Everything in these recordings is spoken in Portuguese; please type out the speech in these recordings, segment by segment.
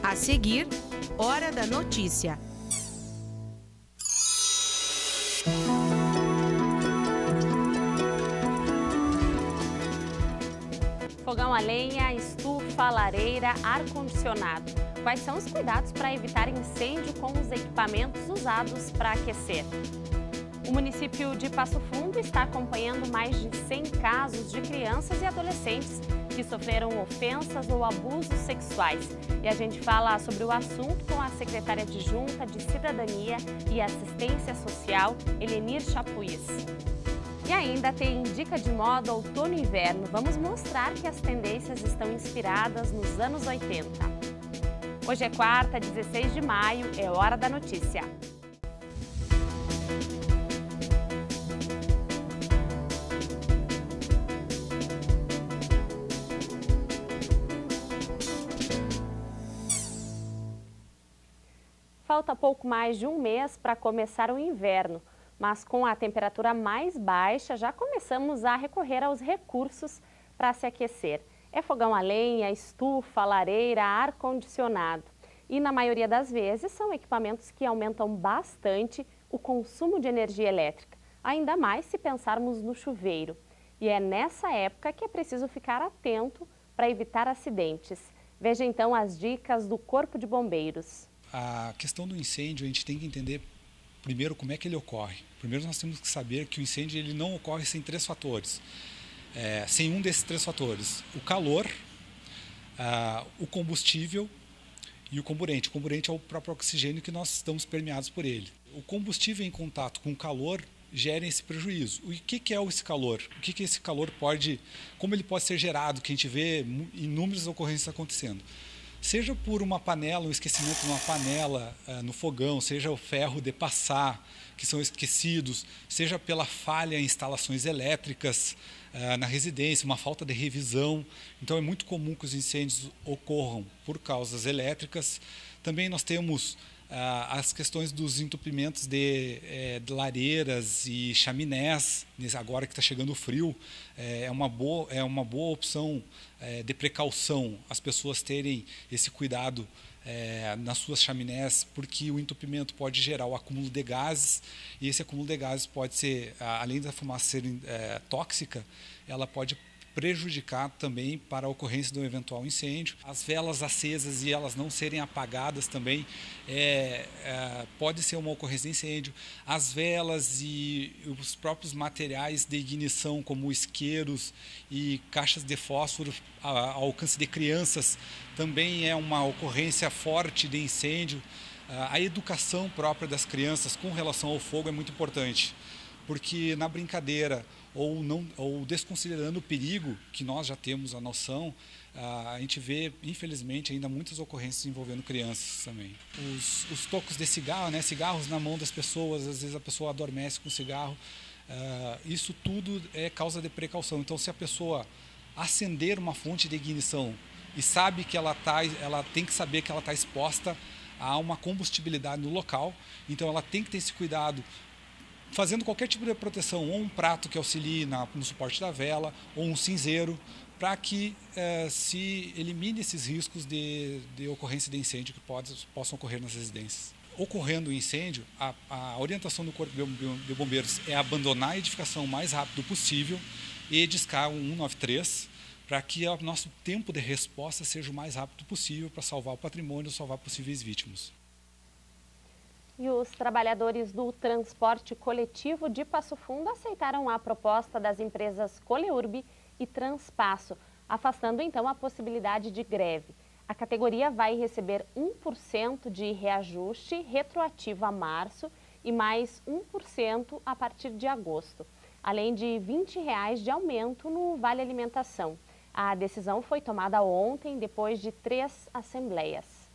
A seguir, Hora da Notícia. Fogão a lenha, estufa, lareira, ar-condicionado. Quais são os cuidados para evitar incêndio com os equipamentos usados para aquecer? O município de Passo Fundo está acompanhando mais de 100 casos de crianças e adolescentes que sofreram ofensas ou abusos sexuais. E a gente fala sobre o assunto com a secretária adjunta de Cidadania e Assistência Social, Helenir Chapuis. E ainda tem dica de moda outono e inverno. Vamos mostrar que as tendências estão inspiradas nos anos 80. Hoje é quarta, 16 de maio, é Hora da Notícia. Falta pouco mais de um mês para começar o inverno. Mas com a temperatura mais baixa, já começamos a recorrer aos recursos para se aquecer. É fogão a lenha, estufa, lareira, ar-condicionado. E na maioria das vezes são equipamentos que aumentam bastante o consumo de energia elétrica, ainda mais se pensarmos no chuveiro. E é nessa época que é preciso ficar atento para evitar acidentes. Veja então as dicas do Corpo de Bombeiros. A questão do incêndio, a gente tem que entender primeiro como é que ele ocorre. Primeiro nós temos que saber que o incêndio ele não ocorre sem três fatores. Sem um desses três fatores. O calor, o combustível e o comburente. O comburente é o próprio oxigênio que nós estamos permeados por ele. O combustível em contato com o calor gera esse prejuízo. O que é esse calor? O que esse calor pode, como ele pode ser gerado, que a gente vê inúmeras ocorrências acontecendo. Seja por uma panela, um esquecimento de uma panela no fogão, seja o ferro de passar, que são esquecidos, seja pela falha em instalações elétricas na residência, uma falta de revisão. Então é muito comum que os incêndios ocorram por causas elétricas. Também nós temos as questões dos entupimentos de lareiras e chaminés, agora que está chegando o frio, é uma boa opção de precaução as pessoas terem esse cuidado nas suas chaminés, porque o entupimento pode gerar o acúmulo de gases, e esse acúmulo de gases pode ser, além da fumaça ser tóxica, ela pode prejudicar também para a ocorrência de um eventual incêndio. As velas acesas e elas não serem apagadas também pode ser uma ocorrência de incêndio. As velas e os próprios materiais de ignição, como isqueiros e caixas de fósforo ao alcance de crianças, também é uma ocorrência forte de incêndio. A educação própria das crianças com relação ao fogo é muito importante, porque na brincadeira ou desconsiderando o perigo, que nós já temos a noção, a gente vê, infelizmente, ainda muitas ocorrências envolvendo crianças também. Os tocos de cigarro, né, cigarros na mão das pessoas, às vezes a pessoa adormece com cigarro, isso tudo é causa de precaução. Então, se a pessoa acender uma fonte de ignição e sabe que ela tem que saber que ela está exposta a uma combustibilidade no local, então ela tem que ter esse cuidado, fazendo qualquer tipo de proteção, ou um prato que auxilie no suporte da vela, ou um cinzeiro, para que se elimine esses riscos de ocorrência de incêndio que possam ocorrer nas residências. Ocorrendo o incêndio, a orientação do Corpo de Bombeiros é abandonar a edificação o mais rápido possível e discar um 193, para que o nosso tempo de resposta seja o mais rápido possível para salvar o patrimônio e salvar possíveis vítimas. E os trabalhadores do transporte coletivo de Passo Fundo aceitaram a proposta das empresas Coleurb e Transpasso, afastando então a possibilidade de greve. A categoria vai receber 1% de reajuste retroativo a março e mais 1% a partir de agosto, além de R$ 20 de aumento no Vale Alimentação. A decisão foi tomada ontem, depois de 3 assembleias.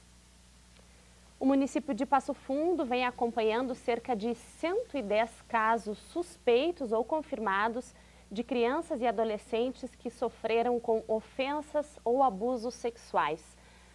O município de Passo Fundo vem acompanhando cerca de 110 casos suspeitos ou confirmados de crianças e adolescentes que sofreram com ofensas ou abusos sexuais.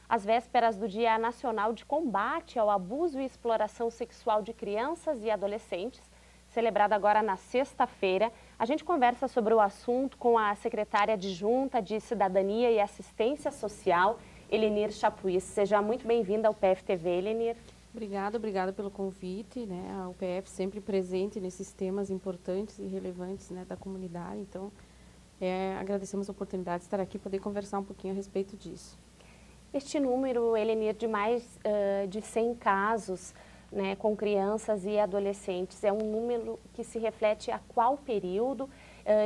Às vésperas do Dia Nacional de Combate ao Abuso e Exploração Sexual de Crianças e Adolescentes, celebrado agora na sexta-feira, a gente conversa sobre o assunto com a secretária adjunta de Cidadania e Assistência Social, Elenir Chapuis. Seja muito bem-vinda ao PFTV, Elenir. Obrigada pelo convite, né? A UPF sempre presente nesses temas importantes e relevantes, né, da comunidade. Então, agradecemos a oportunidade de estar aqui e poder conversar um pouquinho a respeito disso. Este número, Elenir, de mais de 100 casos, né, com crianças e adolescentes, é um número que se reflete a qual período?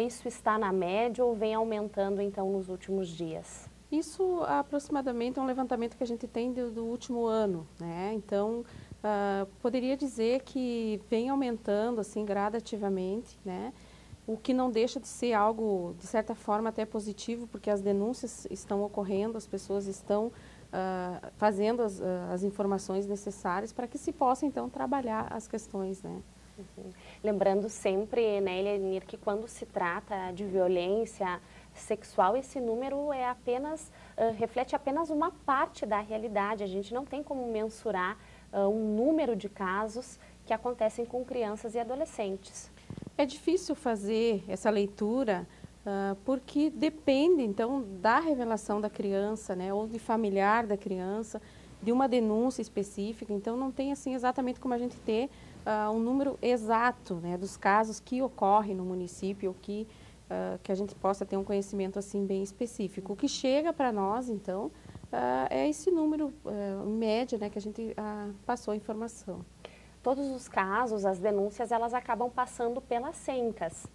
Isso está na média ou vem aumentando, então, nos últimos dias? Isso aproximadamente é um levantamento que a gente tem do último ano, né? Então, poderia dizer que vem aumentando assim gradativamente, né? O que não deixa de ser algo, de certa forma, até positivo, porque as denúncias estão ocorrendo, as pessoas estão fazendo as informações necessárias para que se possa, então, trabalhar as questões, né? Lembrando sempre, né, Elenir, que quando se trata de violência sexual, esse número reflete apenas uma parte da realidade. A gente não tem como mensurar um número de casos que acontecem com crianças e adolescentes. É difícil fazer essa leitura porque depende, então, da revelação da criança, né, ou de familiar da criança, de uma denúncia específica. Então, não tem assim exatamente como a gente ter um número exato, né, dos casos que ocorrem no município, ou que a gente possa ter um conhecimento assim bem específico. O que chega para nós, então, é esse número, em média, né, que a gente passou a informação. Todos os casos, as denúncias, elas acabam passando pelas CENCAS.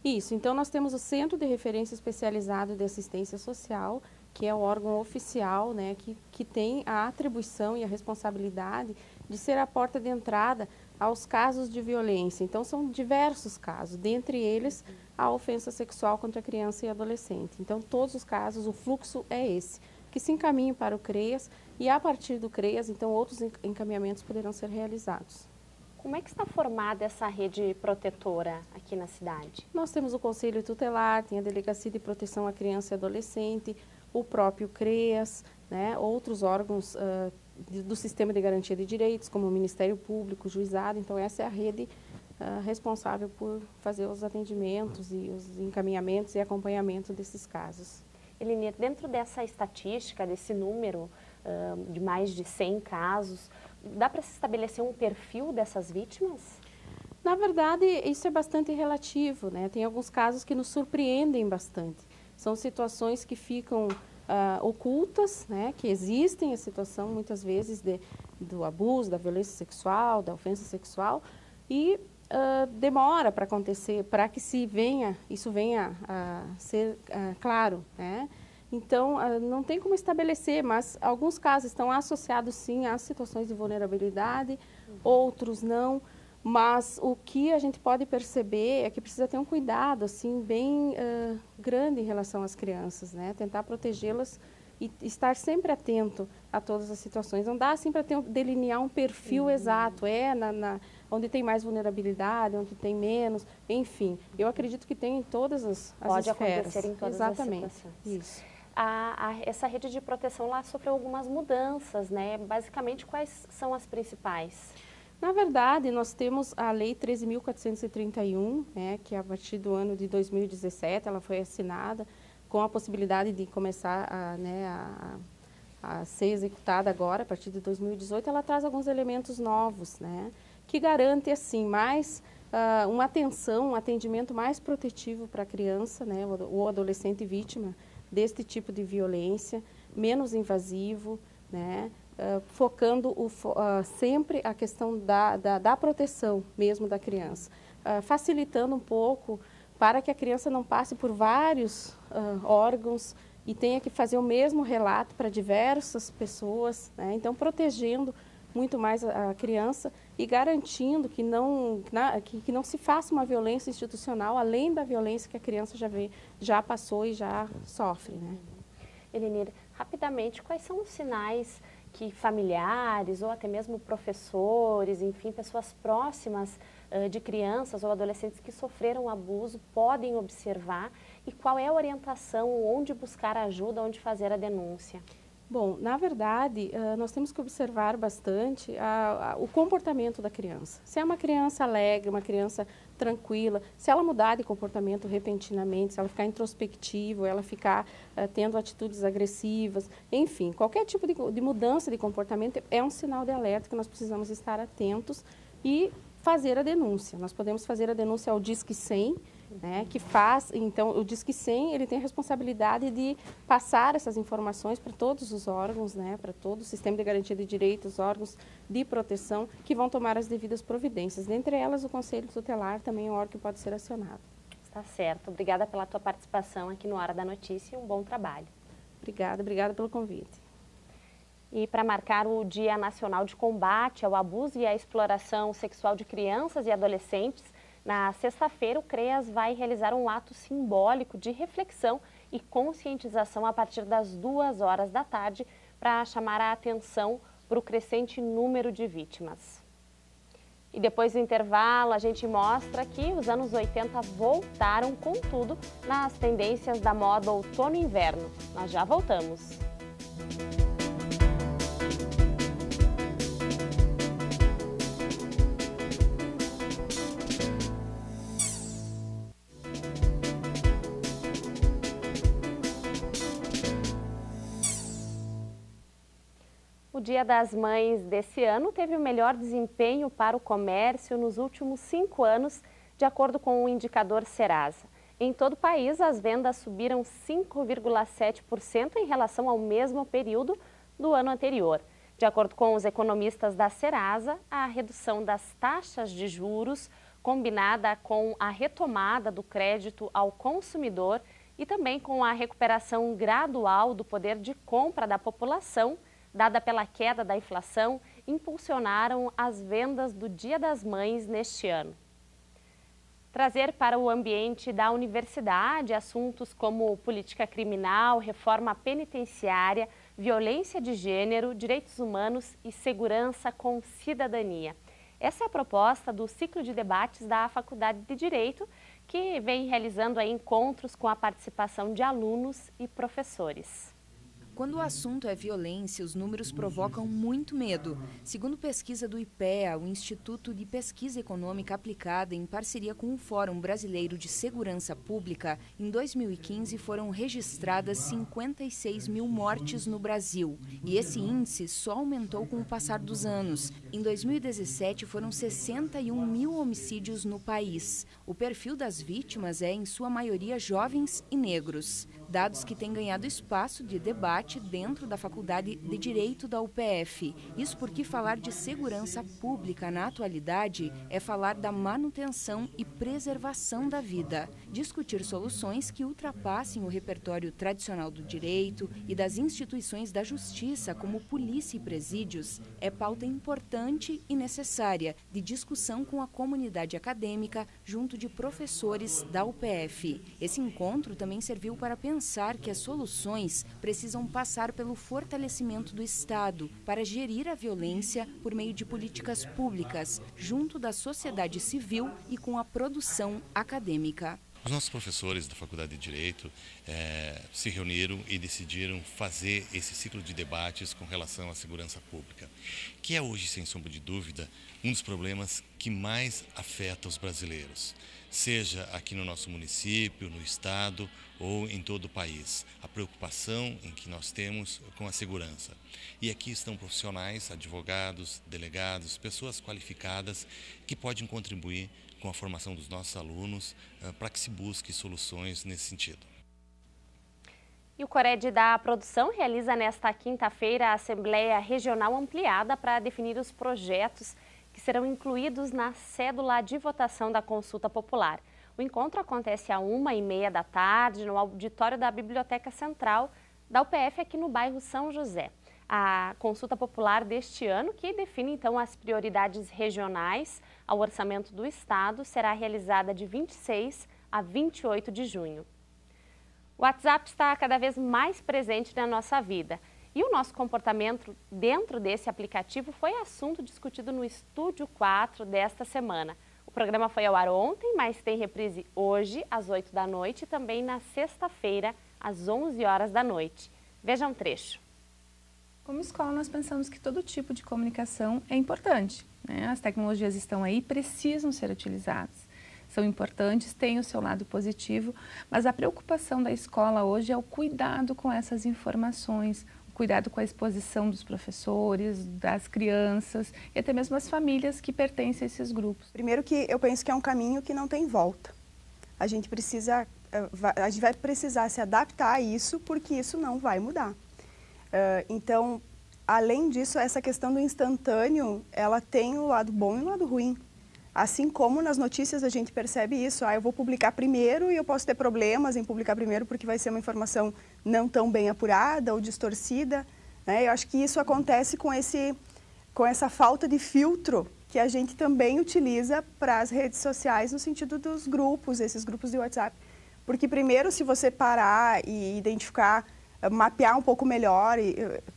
Isso, então nós temos o Centro de Referência Especializado de Assistência Social, que é o órgão oficial, né, que tem a atribuição e a responsabilidade de ser a porta de entrada aos casos de violência. Então, são diversos casos, dentre eles a ofensa sexual contra criança e adolescente. Então, todos os casos, o fluxo é esse, que se encaminha para o CREAS e, a partir do CREAS, então, outros encaminhamentos poderão ser realizados. Como é que está formada essa rede protetora aqui na cidade? Nós temos o Conselho Tutelar, tem a Delegacia de Proteção à Criança e Adolescente, o próprio CREAS, né, outros órgãos do Sistema de Garantia de Direitos, como o Ministério Público, o Juizado. Então, essa é a rede responsável por fazer os atendimentos e os encaminhamentos e acompanhamento desses casos. Elenir, dentro dessa estatística, desse número de mais de 100 casos, dá para se estabelecer um perfil dessas vítimas? Na verdade, isso é bastante relativo, né? Tem alguns casos que nos surpreendem bastante. São situações que ficam ocultas, né? Que existem a situação, muitas vezes, do abuso, da violência sexual, da ofensa sexual, e demora para acontecer, para que isso venha a ser claro, né? Então, não tem como estabelecer, mas alguns casos estão associados, sim, a situações de vulnerabilidade, outros não. Mas o que a gente pode perceber é que precisa ter um cuidado, assim, bem grande em relação às crianças, né? Tentar protegê-las e estar sempre atento a todas as situações. Não dá, assim, para delinear um perfil exato, onde tem mais vulnerabilidade, onde tem menos, enfim. Eu acredito que tem em todas as esferas. Pode acontecer em todas Exatamente. as situações. Isso. Essa rede de proteção lá sofreu algumas mudanças, né? Basicamente, quais são as principais? Na verdade, nós temos a Lei 13.431, né, que a partir do ano de 2017 ela foi assinada, com a possibilidade de começar a ser executada agora, a partir de 2018. Ela traz alguns elementos novos, né, que garante, assim, mais uma atenção, um atendimento mais protetivo para a criança, né, ou adolescente vítima deste tipo de violência, menos invasivo, né, focando sempre a questão da proteção mesmo da criança, facilitando um pouco para que a criança não passe por vários órgãos e tenha que fazer o mesmo relato para diversas pessoas, né? Então, protegendo muito mais a criança e garantindo que não se faça uma violência institucional, além da violência que a criança já passou e já sofre, né? Elenir, rapidamente, quais são os sinais que familiares ou até mesmo professores, enfim, pessoas próximas de crianças ou adolescentes que sofreram abuso podem observar, e qual é a orientação, onde buscar ajuda, onde fazer a denúncia? Bom, na verdade, nós temos que observar bastante o comportamento da criança. Se é uma criança alegre, uma criança tranquila, se ela mudar de comportamento repentinamente, se ela ficar introspectiva, ela ficar tendo atitudes agressivas, enfim, qualquer tipo de mudança de comportamento é um sinal de alerta que nós precisamos estar atentos e fazer a denúncia. Nós podemos fazer a denúncia ao Disque 100, né, que faz, então, o Disque 100, ele tem a responsabilidade de passar essas informações para todos os órgãos, né, para todo o sistema de garantia de direitos, órgãos de proteção, que vão tomar as devidas providências. Dentre elas, o Conselho Tutelar também é um órgão que pode ser acionado. Está certo. Obrigada pela tua participação aqui no Hora da Notícia e um bom trabalho. Obrigada pelo convite. E para marcar o Dia Nacional de Combate ao Abuso e à Exploração Sexual de Crianças e Adolescentes, na sexta-feira, o CREAS vai realizar um ato simbólico de reflexão e conscientização a partir das 2 horas da tarde para chamar a atenção para o crescente número de vítimas. E depois do intervalo, a gente mostra que os anos 80 voltaram com tudo nas tendências da moda outono e inverno. Nós já voltamos. O Dia das Mães desse ano teve o melhor desempenho para o comércio nos últimos 5 anos, de acordo com o indicador Serasa. Em todo o país, as vendas subiram 5,7% em relação ao mesmo período do ano anterior. De acordo com os economistas da Serasa, a redução das taxas de juros, combinada com a retomada do crédito ao consumidor e também com a recuperação gradual do poder de compra da população, dada pela queda da inflação, impulsionaram as vendas do Dia das Mães neste ano. Trazer para o ambiente da universidade assuntos como política criminal, reforma penitenciária, violência de gênero, direitos humanos e segurança com cidadania. Essa é a proposta do ciclo de debates da Faculdade de Direito, que vem realizando aí encontros com a participação de alunos e professores. Quando o assunto é violência, os números provocam muito medo. Segundo pesquisa do IPEA, o Instituto de Pesquisa Econômica Aplicada, em parceria com o Fórum Brasileiro de Segurança Pública, em 2015 foram registradas 56 mil mortes no Brasil. E esse índice só aumentou com o passar dos anos. Em 2017 foram 61 mil homicídios no país. O perfil das vítimas é, em sua maioria, jovens e negros. Dados que têm ganhado espaço de debate dentro da Faculdade de Direito da UPF. Isso porque falar de segurança pública na atualidade é falar da manutenção e preservação da vida. Discutir soluções que ultrapassem o repertório tradicional do direito e das instituições da justiça, como polícia e presídios, é pauta importante e necessária de discussão com a comunidade acadêmica junto de professores da UPF. Esse encontro também serviu para pensar que as soluções precisam passar pelo fortalecimento do Estado para gerir a violência por meio de políticas públicas, junto da sociedade civil e com a produção acadêmica. Os nossos professores da Faculdade de Direito se reuniram e decidiram fazer esse ciclo de debates com relação à segurança pública, que é hoje, sem sombra de dúvida, um dos problemas que mais afeta os brasileiros, seja aqui no nosso município, no estado ou em todo o país. A preocupação em que nós temos com a segurança. E aqui estão profissionais, advogados, delegados, pessoas qualificadas que podem contribuir com a formação dos nossos alunos para que se busque soluções nesse sentido. E o Cored da Produção realiza nesta quinta-feira a Assembleia Regional Ampliada para definir os projetos que serão incluídos na cédula de votação da consulta popular. O encontro acontece às 1h30 da tarde no auditório da Biblioteca Central da UPF aqui no bairro São José. A consulta popular deste ano, que define então as prioridades regionais ao orçamento do Estado, será realizada de 26 a 28 de junho. O WhatsApp está cada vez mais presente na nossa vida. E o nosso comportamento dentro desse aplicativo foi assunto discutido no Estúdio 4 desta semana. O programa foi ao ar ontem, mas tem reprise hoje, às 8 da noite, e também na sexta-feira, às 11 horas da noite. Veja um trecho. Como escola, nós pensamos que todo tipo de comunicação é importante, né? As tecnologias estão aí, precisam ser utilizadas. São importantes, têm o seu lado positivo, mas a preocupação da escola hoje é o cuidado com essas informações, o cuidado com a exposição dos professores, das crianças e até mesmo as famílias que pertencem a esses grupos. Primeiro que eu penso que é um caminho que não tem volta. A gente vai precisar se adaptar a isso, porque isso não vai mudar. Então, além disso, essa questão do instantâneo, ela tem o lado bom e o lado ruim. Assim como nas notícias a gente percebe isso, eu vou publicar primeiro e eu posso ter problemas em publicar primeiro porque vai ser uma informação não tão bem apurada ou distorcida, né? Eu acho que isso acontece com essa falta de filtro que a gente também utiliza para as redes sociais no sentido dos grupos, esses grupos de WhatsApp. Porque primeiro, se você parar e identificar, mapear um pouco melhor,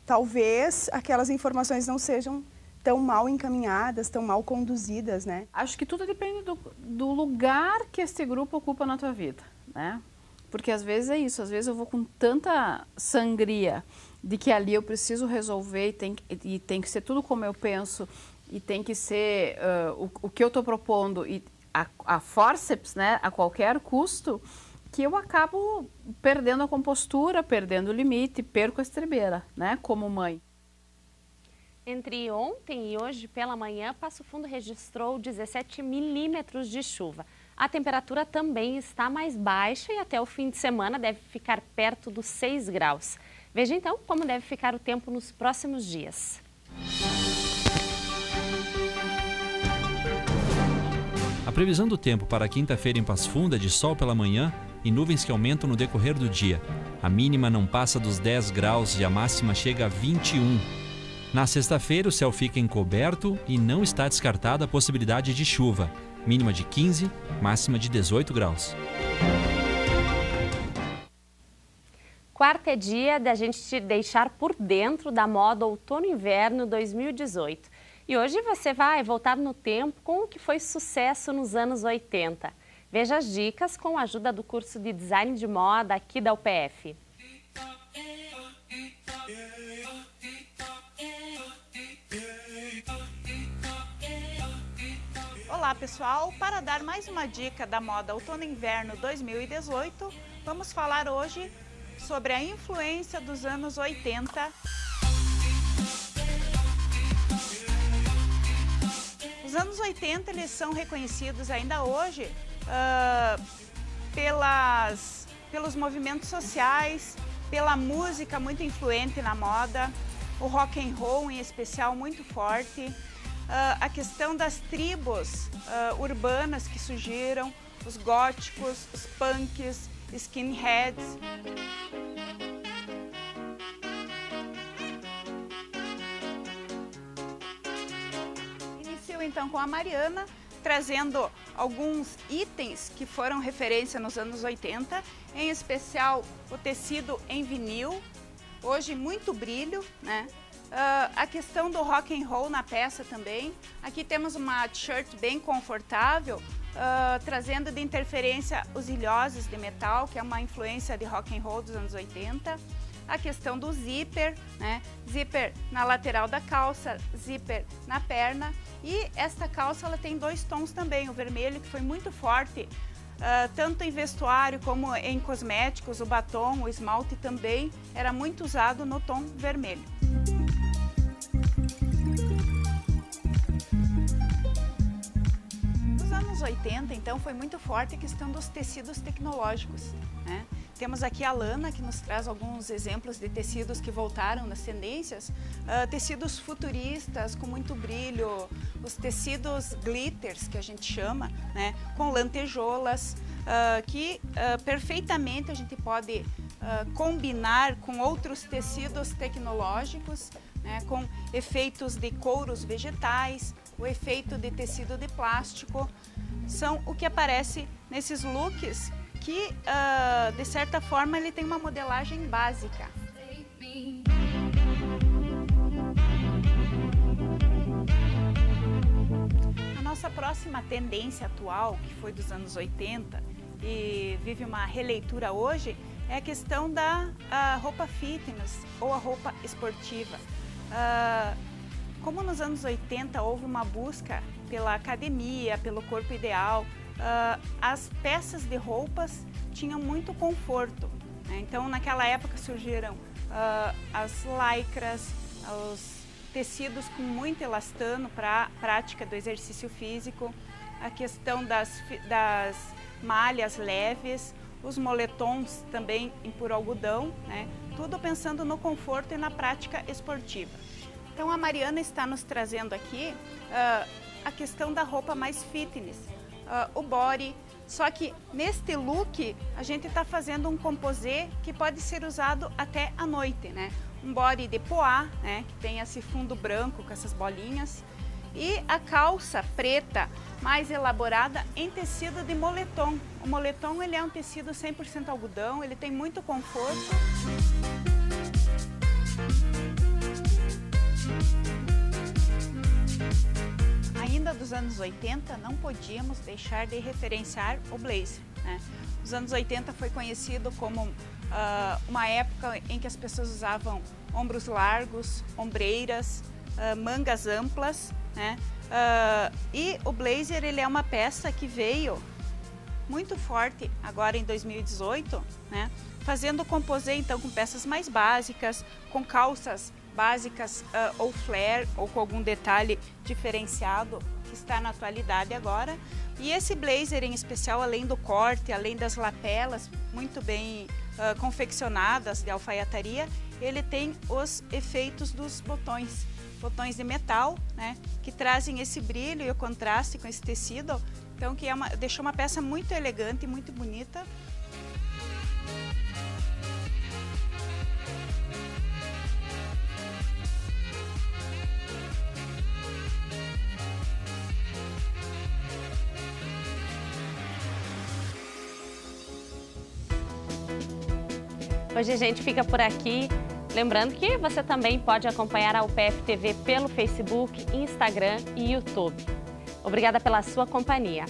talvez aquelas informações não sejam tão mal encaminhadas, tão mal conduzidas, né? Acho que tudo depende do lugar que esse grupo ocupa na tua vida, né? Porque às vezes é isso, às vezes eu vou com tanta sangria de que ali eu preciso resolver e tem que ser tudo como eu penso e tem que ser o que eu estou propondo e a forceps, né, a qualquer custo, que eu acabo perdendo a compostura, perdendo o limite, perco a estribeira, né, como mãe. Entre ontem e hoje pela manhã, Passo Fundo registrou 17 milímetros de chuva. A temperatura também está mais baixa e até o fim de semana deve ficar perto dos 6 graus. Veja então como deve ficar o tempo nos próximos dias. A previsão do tempo para quinta-feira em Passo Fundo é de sol pela manhã e nuvens que aumentam no decorrer do dia. A mínima não passa dos 10 graus e a máxima chega a 21. Na sexta-feira, o céu fica encoberto e não está descartada a possibilidade de chuva. Mínima de 15, máxima de 18 graus. Quarta é dia da gente te deixar por dentro da moda outono-inverno 2018. E hoje você vai voltar no tempo com o que foi sucesso nos anos 80. Veja as dicas com a ajuda do curso de Design de Moda aqui da UPF. Olá pessoal, para dar mais uma dica da moda outono-inverno 2018, vamos falar hoje sobre a influência dos anos 80. Os anos 80 eles são reconhecidos ainda hoje pelos movimentos sociais, pela música muito influente na moda, o rock and roll em especial muito forte. A questão das tribos urbanas que surgiram, os góticos, os punks, skinheads. Inicio então com a Mariana, trazendo alguns itens que foram referência nos anos 80, em especial o tecido em vinil, hoje muito brilho, né? A questão do rock and roll na peça também. Aqui temos uma t-shirt bem confortável, trazendo de interferência os ilhoses de metal, que é uma influência de rock and roll dos anos 80. A questão do zíper, né? Zíper na lateral da calça, zíper na perna. E esta calça ela tem 2 tons também, o vermelho que foi muito forte, tanto em vestuário como em cosméticos, o batom, o esmalte também era muito usado no tom vermelho. Nos anos 80, então, foi muito forte a questão dos tecidos tecnológicos, né? Temos aqui a Lana, que nos traz alguns exemplos de tecidos que voltaram nas tendências, tecidos futuristas com muito brilho, os tecidos glitters, que a gente chama, né? Com lantejoulas, que perfeitamente a gente pode combinar com outros tecidos tecnológicos, né? Com efeitos de couros vegetais, o efeito de tecido de plástico, são o que aparece nesses looks que, de certa forma, ele tem uma modelagem básica. A nossa próxima tendência atual, que foi dos anos 80 e vive uma releitura hoje, é a questão da roupa fitness ou a roupa esportiva. Como nos anos 80 houve uma busca pela academia, pelo corpo ideal, as peças de roupas tinham muito conforto, né? Então, naquela época surgiram as lycras, os tecidos com muito elastano para a prática do exercício físico, a questão das malhas leves, os moletons também em puro algodão, né? Tudo pensando no conforto e na prática esportiva. Então a Mariana está nos trazendo aqui a questão da roupa mais fitness, o body, só que neste look a gente está fazendo um composê que pode ser usado até à noite, né? Um body de poá, né? Que tem esse fundo branco com essas bolinhas, e a calça preta mais elaborada em tecido de moletom. O moletom ele é um tecido 100% algodão, ele tem muito conforto. Ainda dos anos 80, não podíamos deixar de referenciar o blazer, né? Os anos 80 foi conhecido como uma época em que as pessoas usavam ombros largos, ombreiras, mangas amplas, né? E o blazer ele é uma peça que veio muito forte agora em 2018, né? Fazendo composê então com peças mais básicas, com calças básicas ou flare ou com algum detalhe diferenciado que está na atualidade agora. E esse blazer em especial, além do corte, além das lapelas muito bem confeccionadas de alfaiataria, ele tem os efeitos dos botões de metal, né, que trazem esse brilho e o contraste com esse tecido, então que deixou uma peça muito elegante e muito bonita. Hoje a gente fica por aqui. Lembrando que você também pode acompanhar a UPF TV pelo Facebook, Instagram e YouTube. Obrigada pela sua companhia.